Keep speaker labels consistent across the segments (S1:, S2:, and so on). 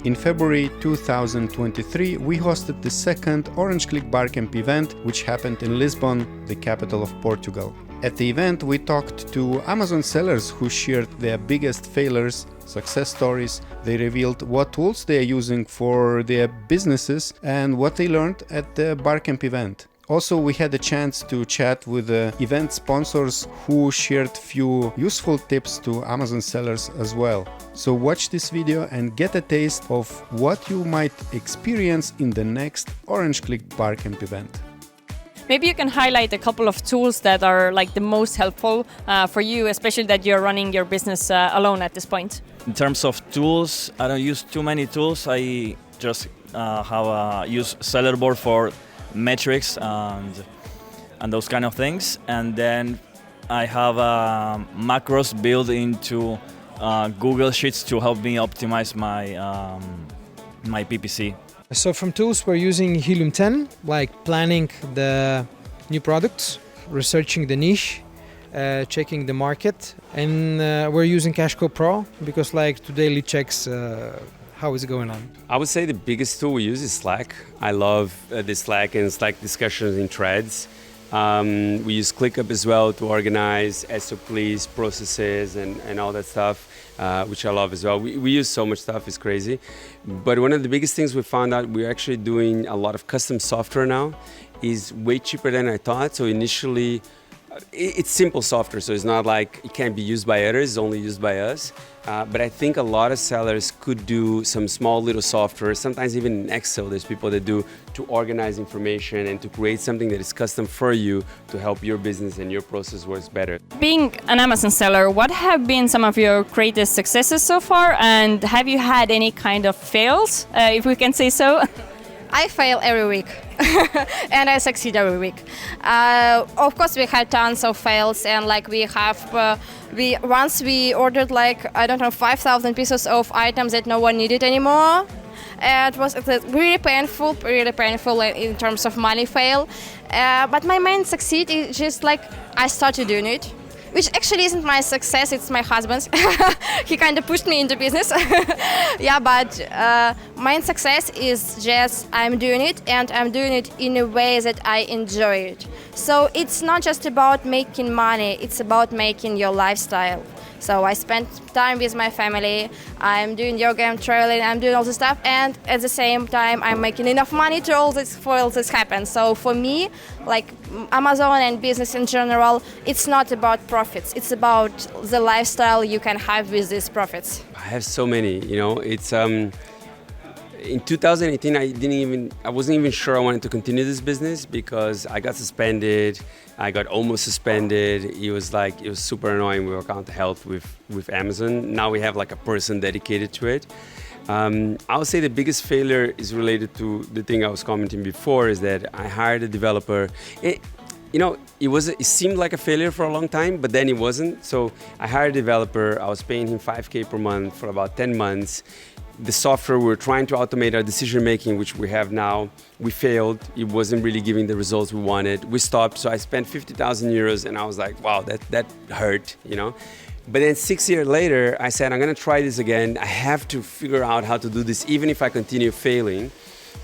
S1: In February 2023, we hosted the second OrangeClick Barcamp event, which happened in Lisbon, the capital of Portugal. At the event, we talked to Amazon sellers who shared their biggest failures, success stories. They revealed what tools they are using for their businesses and what they learned at the Barcamp event. Also, we had a chance to chat with the event sponsors who shared few useful tips to Amazon sellers as well. So watch this video and get a taste of what you might experience in the next OrangeClick Barcamp event.
S2: Maybe you can highlight a couple of tools that are like the most helpful for you, especially that you're running your business alone at this point.
S3: In terms of tools, I don't use too many tools. I just use Sellerboard for metrics and those kind of things. And then I have macros built into Google Sheets to help me optimize my PPC.
S4: So from tools, we're using Helium 10, like planning the new products, researching the niche, checking the market, and we're using Cashco Pro because like to daily checks how is it going on.
S5: I would say the biggest tool we use is Slack. I love the Slack and Slack discussions in threads. We use ClickUp as well to organize SOPs, processes, and all that stuff, which I love as well. We use so much stuff, it's crazy. But one of the biggest things we found out, we're actually doing a lot of custom software now, is way cheaper than I thought. So initially, it's simple software, so it's not like it can't be used by others, it's only used by us. But I think a lot of sellers could do some small little software, sometimes even in Excel, there's people that do to organize information and to create something that is custom for you to help your business and your process works better.
S2: Being an Amazon seller, what have been some of your greatest successes so far? And have you had any kind of fails, if we can say so?
S6: I fail every week and I succeed every week. Of course, we had tons of fails, and like we have, once we ordered like 5,000 pieces of items that no one needed anymore. It was really painful in terms of money fail. But my main succeed is just like I started doing it. Which actually isn't my success, it's my husband's. He kind of pushed me into business. Yeah, but my success is just I'm doing it, and I'm doing it in a way that I enjoy it. So it's not just about making money, it's about making your lifestyle. So I spend time with my family, I'm doing yoga, I'm traveling, I'm doing all this stuff, and at the same time I'm making enough money to for all this happen. So for me, like Amazon and business in general, it's not about profits, it's about the lifestyle you can have with these profits.
S5: I have so many, it's in 2018 I wasn't even sure I wanted to continue this business because I got suspended, I got almost suspended. It was super annoying with account health with Amazon. Now we have like a person dedicated to it. I would say the biggest failure is related to the thing I was commenting before, is that I hired a developer. It seemed like a failure for a long time, but then it wasn't. So I hired a developer, I was paying him $5,000 per month for about 10 months. The software, we were trying to automate our decision making, which we have now. We failed. It wasn't really giving the results we wanted. We stopped. So I spent 50,000 euros, and I was like, wow, that hurt, But then 6 years later, I said, I'm going to try this again. I have to figure out how to do this, even if I continue failing.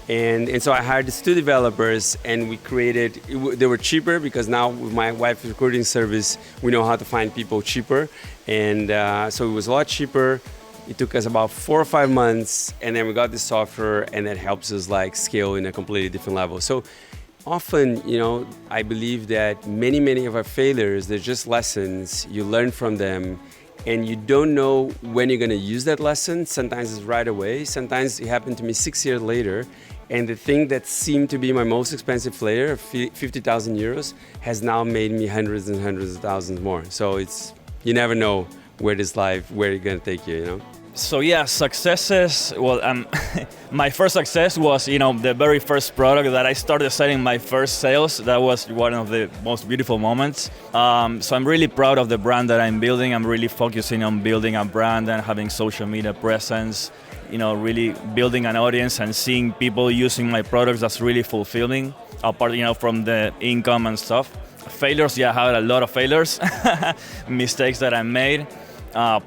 S5: And so I hired these two developers, and we created, they were cheaper because now with my wife's recruiting service, we know how to find people cheaper. And so it was a lot cheaper. It took us about 4 or 5 months, and then we got this software, and that helps us like scale in a completely different level. So often, I believe that many of our failures, they're just lessons. You learn from them, and you don't know when you're going to use that lesson. Sometimes it's right away. Sometimes it happened to me 6 years later, and the thing that seemed to be my most expensive failure, 50,000 euros, has now made me hundreds and hundreds of thousands more. So you never know where it's going to take you,
S3: So yeah, successes. Well, my first success was, the very first product that I started selling my first sales. That was one of the most beautiful moments. So I'm really proud of the brand that I'm building. I'm really focusing on building a brand and having social media presence. Really building an audience and seeing people using my products. That's really fulfilling. Apart, from the income and stuff. Failures, yeah, I had a lot of failures. Mistakes that I made.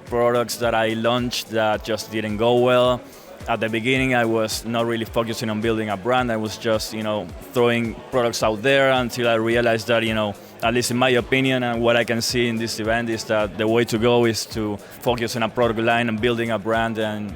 S3: Products that I launched that just didn't go well. At the beginning, I was not really focusing on building a brand. I was just, throwing products out there until I realized that, at least in my opinion and what I can see in this event, is that the way to go is to focus on a product line and building a brand and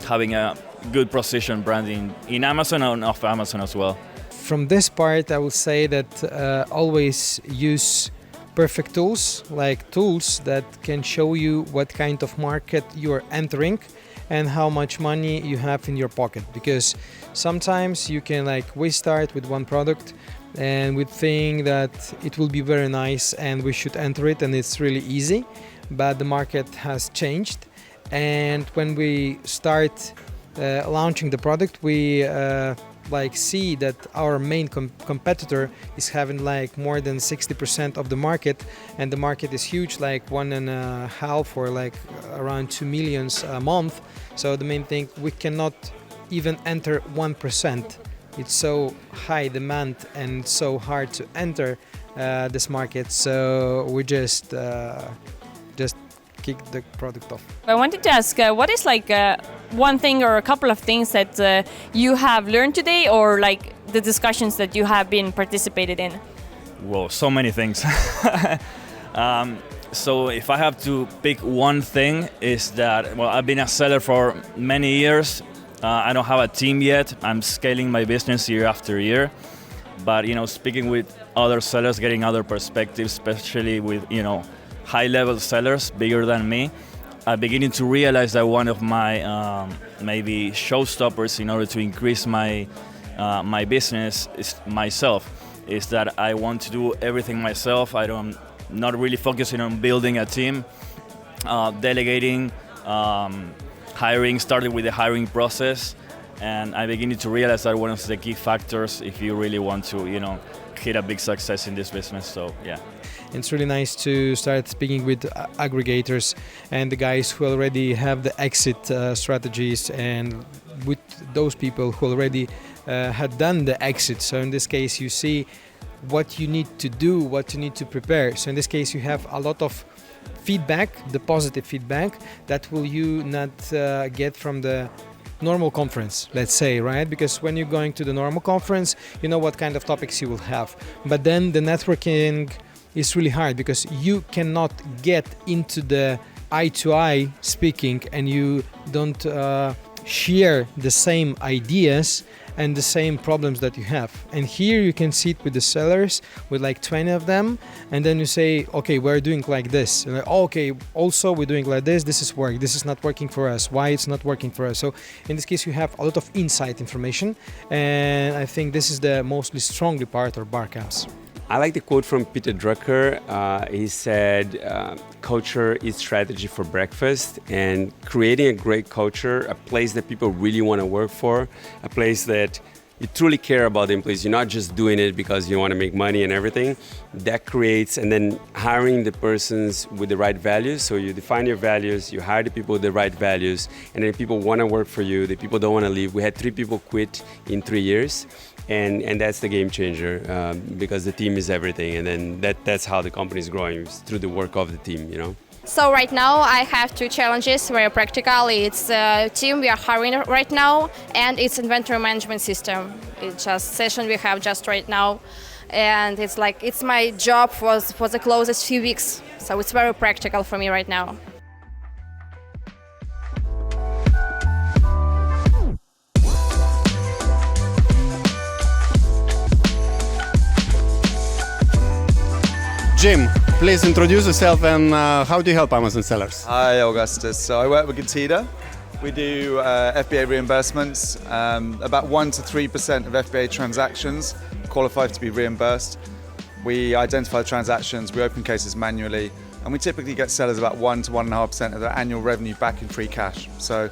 S3: having a good precision branding in Amazon and off Amazon as well.
S4: From this part, I will say that always use perfect tools, like tools that can show you what kind of market you are entering and how much money you have in your pocket. Because sometimes you can we start with one product and we think that it will be very nice and we should enter it and it's really easy, but the market has changed. And when we start launching the product, we see that our main competitor is having more than 60% of the market, and the market is huge, 1.5 or around 2 million a month. So the main thing, we cannot even enter 1%. It's so high demand and so hard to enter this market. So we just kick the product off.
S2: I wanted to ask, what is one thing or a couple of things that you have learned today, or the discussions that you have been participated in?
S3: Whoa, so many things. So if I have to pick one thing, is that, I've been a seller for many years. I don't have a team yet. I'm scaling my business year after year. But, speaking with other sellers, getting other perspectives, especially with, high-level sellers bigger than me, I'm beginning to realize that one of my maybe showstoppers in order to increase my my business is myself. Is that I want to do everything myself. Not really focusing on building a team, delegating, hiring. Started with the hiring process, and I'm beginning to realize that one of the key factors if you really want to hit a big success in this business. So yeah.
S4: It's really nice to start speaking with aggregators and the guys who already have the exit strategies, and with those people who already had done the exit. So in this case, you see what you need to do, what you need to prepare. So in this case, you have a lot of feedback, the positive feedback that will you not get from the normal conference, let's say, right? Because when you're going to the normal conference, you know what kind of topics you will have. But then the networking is really hard because you cannot get into the eye-to-eye speaking and you don't share the same ideas and the same problems that you have. And here you can sit with the sellers, with 20 of them, and then you say, okay, we're doing like this. And okay, also we're doing like this, this is work, this is not working for us, why it's not working for us. So in this case, you have a lot of insight information, and I think this is the mostly strongly part of barcamps.
S5: I like the quote from Peter Drucker. He said, culture is strategy for breakfast, and creating a great culture, a place that people really want to work for, a place that you truly care about the employees. You're not just doing it because you want to make money and everything. That creates, and then hiring the persons with the right values. So you define your values, you hire the people with the right values, and then people want to work for you, the people don't want to leave. We had 3 people quit in 3 years. And that's the game changer, because the team is everything, and then that's how the company is growing, through the work of the team,
S6: So right now I have 2 challenges, very practical. It's a team we are hiring right now, and it's inventory management system. It's just session we have just right now, and it's my job for the closest few weeks. So it's very practical for me right now.
S1: Jim, please introduce yourself and how do you help Amazon sellers?
S7: Hi, Augustus. So I work with Getida. We do FBA reimbursements. About 1 to 3% of FBA transactions qualify to be reimbursed. We identify transactions, we open cases manually, and we typically get sellers about 1 to 1.5% of their annual revenue back in free cash. So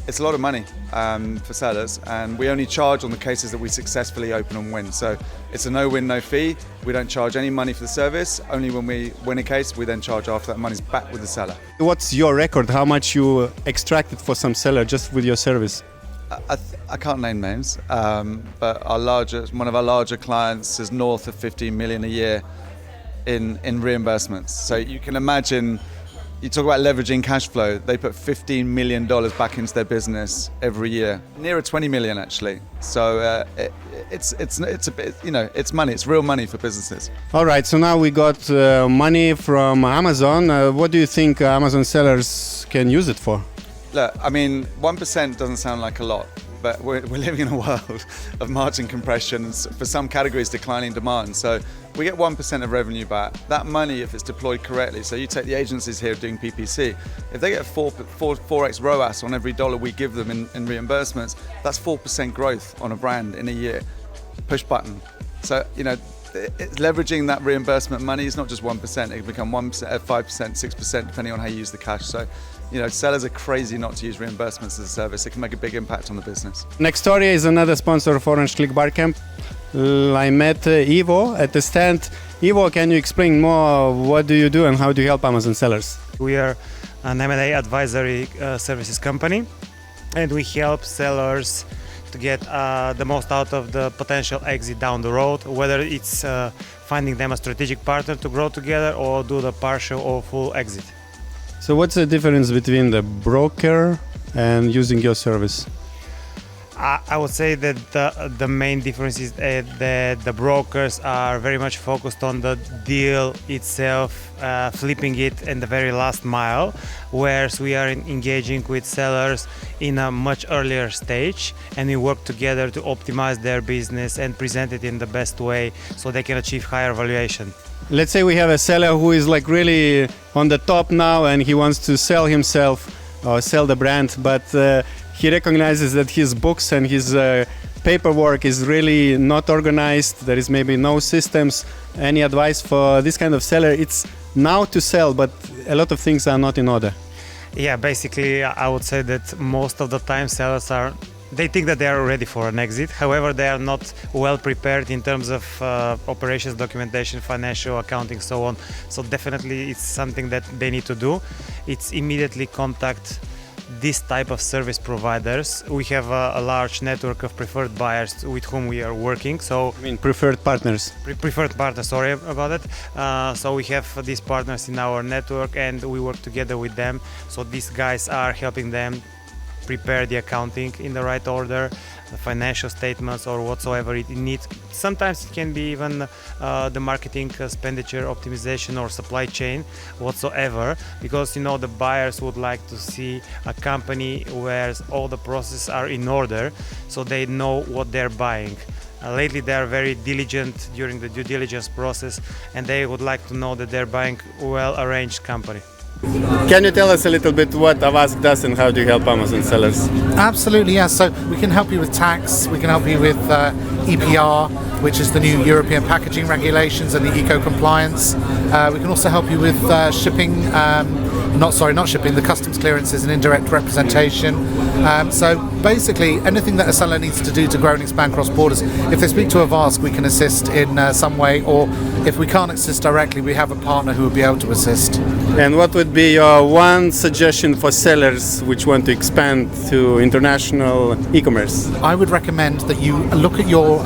S7: it's a lot of money for sellers, and we only charge on the cases that we successfully open and win. So it's a no-win, no-fee. We don't charge any money for the service. Only when we win a case, we then charge after that money's back with the seller.
S1: What's your record? How much you extracted for some seller just with your service?
S7: I can't name names, but one of our larger clients is north of 15 million a year in reimbursements. So you can imagine You talk about leveraging cash flow. They put $15 million back into their business every year, nearer 20 million actually. So it's a bit, it's money. It's real money for businesses.
S1: All right, so now we got money from Amazon. What do you think Amazon sellers can use it for?
S7: Look, I mean, 1% doesn't sound like a lot, but we're living in a world of margin compression and for some categories declining demand. So we get 1% of revenue back. That money, if it's deployed correctly, so you take the agencies here doing PPC, if they get 4x ROAS on every dollar we give them in reimbursements, that's 4% growth on a brand in a year. Push button. So, it's leveraging that reimbursement money is not just 1%, it can become 1%, 5%, 6%, depending on how you use the cash. So, sellers are crazy not to use reimbursements as a service. It can make a big impact on the business.
S1: Nextoria is another sponsor of Orange Click Barcamp. I met Ivo at the stand. Ivo, can you explain more what do you do and how do you help Amazon sellers?
S8: We are an M&A advisory services company, and we help sellers to get the most out of the potential exit down the road, whether it's finding them a strategic partner to grow together or do the partial or full exit.
S1: So what's the difference between the broker and using your service?
S8: I would say that the main difference is that the brokers are very much focused on the deal itself, flipping it in the very last mile, whereas we are engaging with sellers in a much earlier stage, and we work together to optimize their business and present it in the best way so they can achieve higher valuation.
S1: Let's say we have a seller who is like really on the top now and he wants to sell himself or sell the brand, but he recognizes that his books and his paperwork is really not organized. There is maybe no systems. Any advice for this kind of seller? It's now to sell, but a lot of things are not in order.
S8: Yeah, basically I would say that most of the time sellers they think that they are ready for an exit. However, they are not well prepared in terms of operations, documentation, financial, accounting, so on. So definitely it's something that they need to do. It's immediately contact this type of service providers. We have a large network of preferred buyers with whom we are working. So
S1: I mean preferred partners.
S8: Preferred partners, sorry about it. So we have these partners in our network and we work together with them. So these guys are helping them prepare the accounting in the right order, the financial statements or whatsoever it needs. Sometimes it can be even the marketing expenditure optimization or supply chain whatsoever, because the buyers would like to see a company where all the processes are in order so they know what they're buying. Lately they are very diligent during the due diligence process and they would like to know that they're buying a well-arranged company.
S1: Can you tell us a little bit what Avast does and how do you help Amazon sellers?
S9: Absolutely, yes. So we can help you with tax, we can help you with EPR, which is the new European packaging regulations and the eco-compliance. We can also help you with shipping, not shipping, the customs clearances and indirect representation. So basically anything that a seller needs to do to grow and expand cross borders, if they speak to Avast, we can assist in some way, or if we can't assist directly, we have a partner who will be able to assist.
S1: And what would be your one suggestion for sellers which want to expand to international e-commerce?
S9: I would recommend that you look at your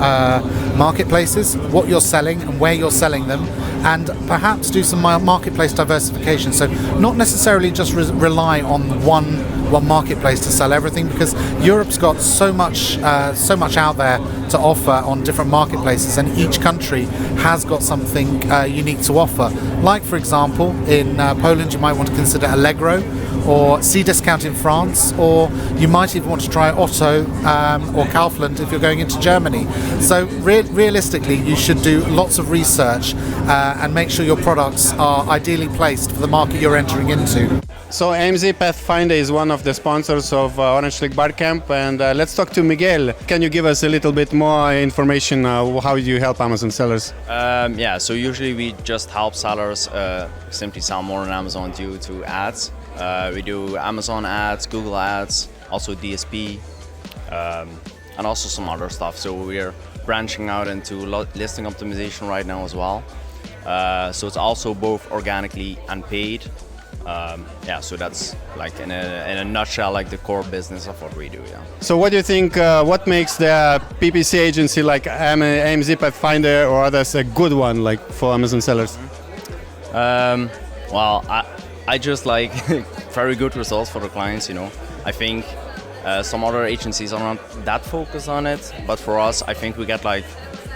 S9: marketplaces, what you're selling and where you're selling them, and perhaps do some marketplace diversification. So not necessarily just rely on one marketplace to sell everything, because Europe's got so much out there to offer on different marketplaces, and each country has got something unique to offer. Like for example, in Poland you might want to consider Allegro, or Cdiscount in France, or you might even want to try Otto or Kaufland if you're going into Germany. So realistically you should do lots of research and make sure your products are ideally placed for the market you're entering into.
S1: So AMZ Pathfinder is one of the sponsors of Orange Click Barcamp, and let's talk to Miguel. Can you give us a little bit more information how you help Amazon sellers?
S10: So usually we just help sellers simply sell more on Amazon due to ads. We do Amazon ads, Google ads, also DSP, and also some other stuff. So we're branching out into listing optimization right now as well. So it's also both organically and paid. So that's like in a nutshell, like the core business of what we do. Yeah.
S1: So what do you think? What makes the PPC agency like AMZ Pathfinder or others a good one, like for Amazon sellers?
S10: I just like very good results for the clients, you know. I think some other agencies are not that focused on it, but for us, I think we get like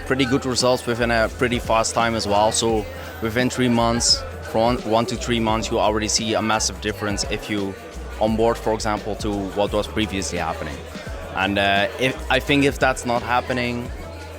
S10: pretty good results within a pretty fast time as well. So within 3 months, from 1 to 3 months, you already see a massive difference if you onboard, for example, to what was previously happening. And I think if that's not happening,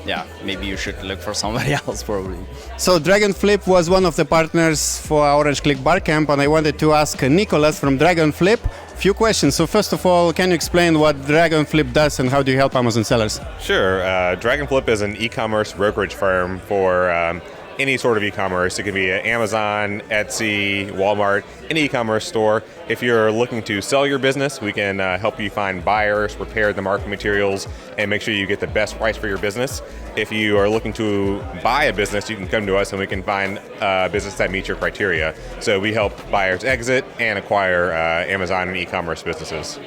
S10: yeah, maybe you should look for somebody else probably.
S1: So Dragonflip was one of the partners for Orange Click Barcamp, and I wanted to ask Nicholas from Dragonflip a few questions. So first of all, can you explain what Dragonflip does and how do you help Amazon sellers?
S11: Sure. Dragonflip is an e-commerce brokerage firm for any sort of e-commerce. It could be Amazon, Etsy, Walmart, any e-commerce store. If you're looking to sell your business, we can help you find buyers, prepare the marketing materials, and make sure you get the best price for your business. If you are looking to buy a business, you can come to us and we can find a business that meets your criteria. So we help buyers exit and acquire Amazon and e-commerce businesses.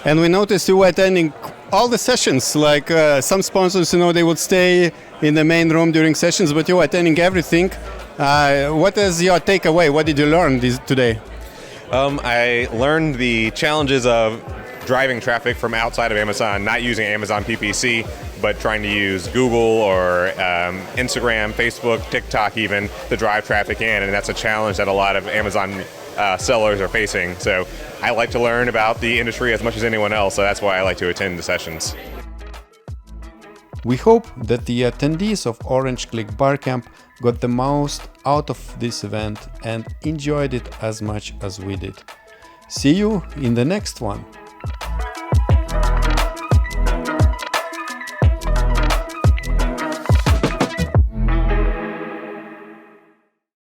S1: And we noticed you were attending all the sessions, like some sponsors, you know, they would stay in the main room during sessions, but you were attending everything. What is your takeaway? What did you learn today?
S11: I learned the challenges of driving traffic from outside of Amazon, not using Amazon PPC, but trying to use Google or Instagram, Facebook, TikTok even to drive traffic in, and that's a challenge that a lot of Amazon sellers are facing. So I like to learn about the industry as much as anyone else, so that's why I like to attend the sessions.
S1: We hope that the attendees of Orange Click Barcamp got the most out of this event and enjoyed it as much as we did. See you in the next one!